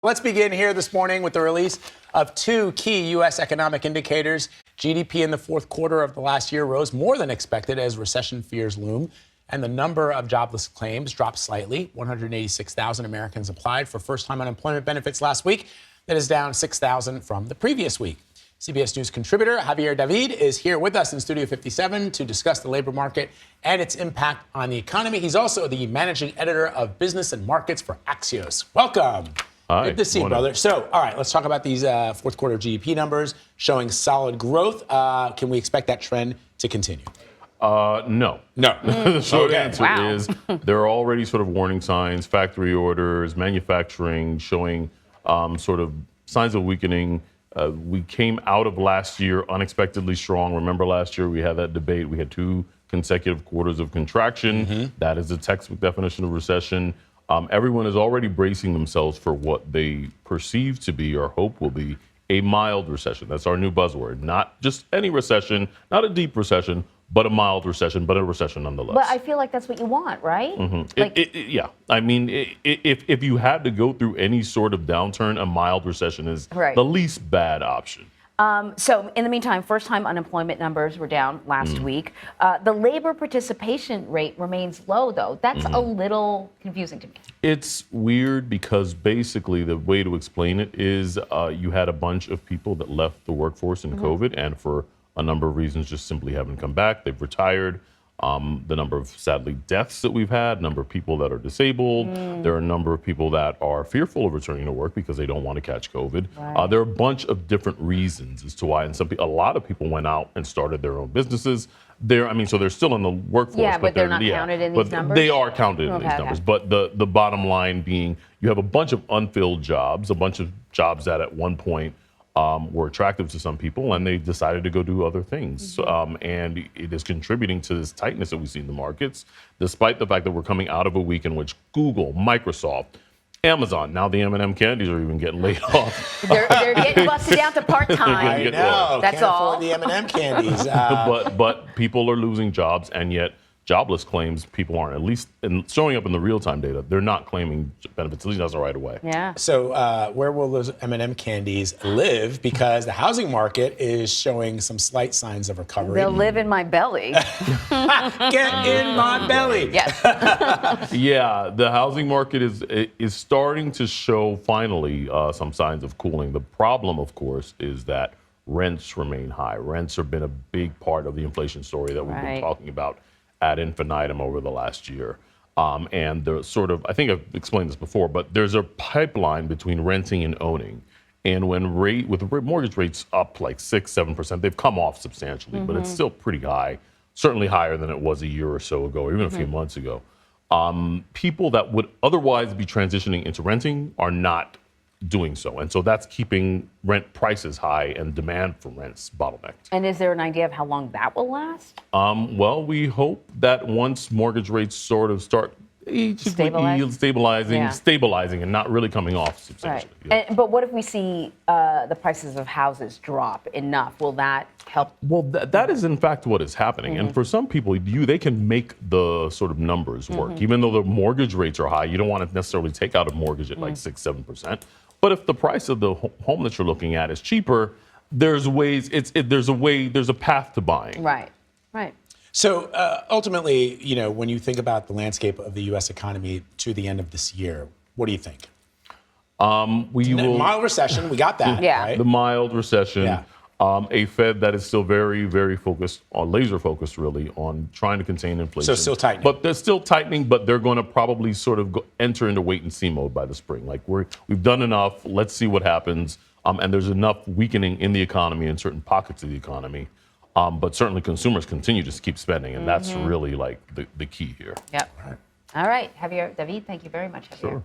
Let's begin here this morning with the release of two key U.S. economic indicators. GDP in the fourth quarter of the last year rose more than expected as recession fears loom, and the number of jobless claims dropped slightly. 186,000 Americans applied for first-time unemployment benefits last week. That is down 6,000 from the previous week. CBS News contributor Javier E is here with us in Studio 57 to discuss the labor market and its impact on the economy. He's also the managing editor of business and markets for Axios. Welcome. Hi. Good to see you, brother. So, all right, let's talk about these fourth quarter GDP numbers showing solid growth. Can we expect that trend to continue? No. The short answer is there are already sort of warning signs, factory orders, manufacturing showing sort of signs of weakening. We came out of last year unexpectedly strong. Remember last year we had that debate. We had 2 consecutive quarters of contraction. That is the textbook definition of recession. Everyone is already bracing themselves for what they perceive to be or hope will be a mild recession. That's our new buzzword. Not just any recession, not a deep recession, but a mild recession, but a recession nonetheless. But I feel like that's what you want, right? Yeah. I mean, if you had to go through any sort of downturn, a mild recession is the least bad option. So in the meantime, first-time unemployment numbers were down last week. The labor participation rate remains low, though. That's a little confusing to me. It's weird because basically the way to explain it is you had a bunch of people that left the workforce in COVID and for a number of reasons just simply haven't come back. They've retired. The number of, sadly, deaths that we've had, number of people that are disabled. There are a number of people that are fearful of returning to work because they don't want to catch COVID. There are a bunch of different reasons as to why. And a lot of people went out and started their own businesses. So they're still in the workforce. Yeah, but they're not counted in these numbers? They are counted in these numbers. But the bottom line being you have a bunch of unfilled jobs, a bunch of jobs that at one point were attractive to some people, and they decided to go do other things. And it is contributing to this tightness that we see in the markets, despite the fact that we're coming out of a week in which Google, Microsoft, Amazon, now the M&M candies are even getting laid off. They're getting busted down to part-time. I know. That's Can't all. afford the M&M candies. But people are losing jobs, and yet jobless claims, people aren't, at least showing up in the real-time data, they're not claiming benefits, at least as of right away. Yeah. So where will those M&M candies live? Because the housing market is showing some slight signs of recovery. They'll live in my belly. Get in my belly. Yes. Yeah, the housing market is starting to show finally some signs of cooling. The problem, of course, is that rents remain high. Rents have been a big part of the inflation story that we've been talking about ad infinitum over the last year. And the sort of, I think I've explained this before, but there's a pipeline between renting and owning. And with mortgage rates up like 6-7%, they've come off substantially, but it's still pretty high, certainly higher than it was a year or so ago, or even a few months ago. People that would otherwise be transitioning into renting are not doing so. And so that's keeping rent prices high and demand for rents bottlenecked. And is there an idea of how long that will last? Well, we hope that once mortgage rates sort of start stabilizing and not really coming off substantially. But what if we see the prices of houses drop enough? Will that help? Well, that is in fact what is happening. And for some people, they can make the sort of numbers work. Even though the mortgage rates are high, you don't want to necessarily take out a mortgage at like 6-7%. But if the price of the home that you're looking at is cheaper, there's a path to buying. Right. So ultimately, when you think about the landscape of the U.S. economy to the end of this year, what do you think? Mild recession, we got that. Right? The mild recession. A Fed that is still very, very focused, laser focused really, on trying to contain inflation. So still tightening. But they're still tightening, but they're going to probably sort of enter into wait and see mode by the spring. Like we've done enough, let's see what happens. And there's enough weakening in the economy, in certain pockets of the economy. But certainly consumers continue to keep spending, and that's really like the key here. Yep. All right. Javier, David, thank you very much, Javier. Sure.